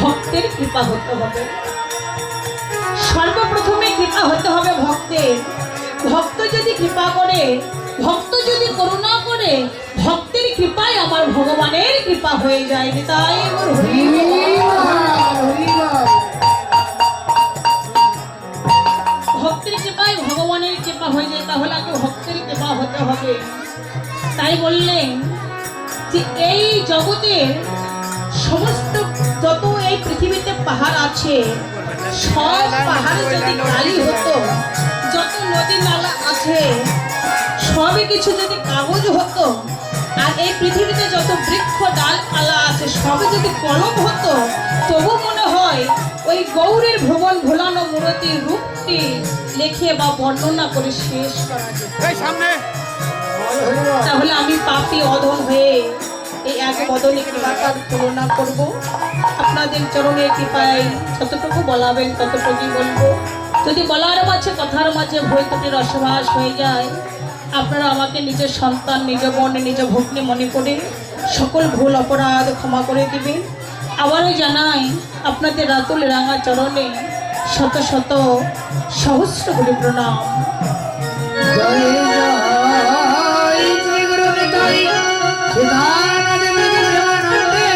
ভক্তের কৃপা হতে হবে। সর্বপ্রথমে কৃপা হতে হবে ভক্তের। ভক্ত যদি কৃপা করে, ভক্ত যদি করুণা করে, ভক্তের কৃপায় আমার ভগবানের কৃপা হয়ে যায়। তাই ভক্তের কৃপায় ভগবানের কৃপা হয়ে যায়। তাহলে আগে ভক্তের কৃপা হতে হবে। তাই বললেন যে এই জগতের সমস্ত যত এই পৃথিবীতে পাহাড় আছে, সব পাহাড়ে যদি কালি হতো, যত নদী নালা আছে সবই কিছু যদি কাগজ হতো, আর এই পৃথিবীতে যত বৃক্ষ ডালপালা আছে সবই যদি কলম হতো, তবু মনে হয় ওই গৌরের ভুবন ভোলানো মূর্তির রূপটি লেখে বা বর্ণনা করে শেষ করা যেত। তাহলে আমি পাপী অধম হয়ে এই এক বদলে কৃপার তুলনা করব। আপনাদের চরণে কৃপায় যতটুকু বলাবেন ততটুকুই বলবো। যদি বলার মাঝে কথার মাঝে ভুল ত্রুটির রসভাস হয়ে যায়, আপনারা আমাকে নিজের সন্তান, নিজ বোন, নিজ ভগ্নী মনে করে সকল ভুল অপরাধ ক্ষমা করে দিবেন। আবারও জানাই আপনাদের রাতুল রাঙা চরণে শত শত সহস্র কোটি প্রণাম। জয় জয় শ্রী গুরু নিতাই সিদ্ধানন্দ বিজয়ানন্দে।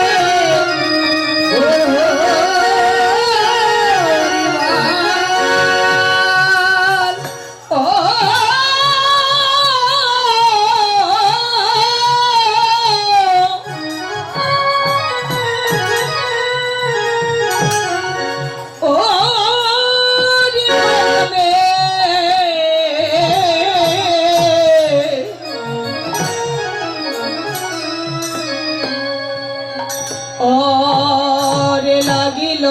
ওরে লাগিল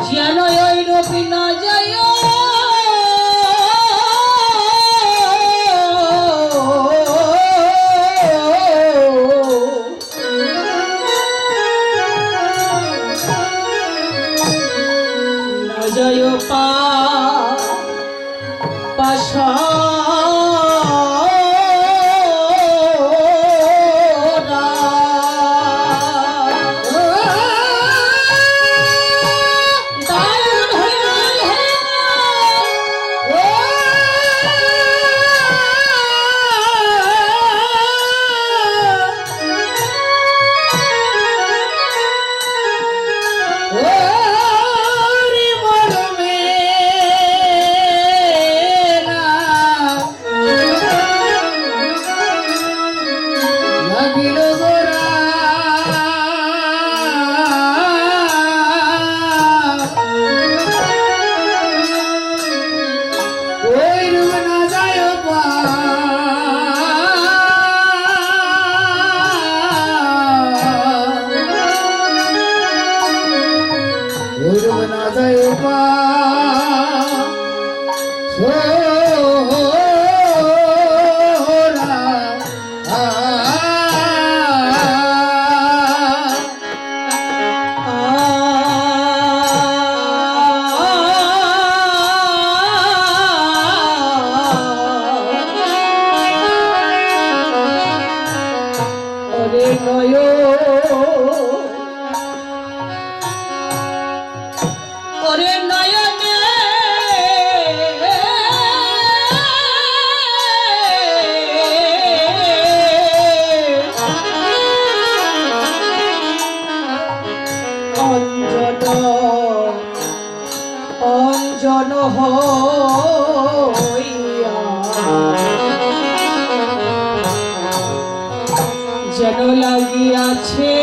যেন ওই রূপী না যায় না যায় পাশা অঞ্জন হইয়া যেন লাগিয়াছে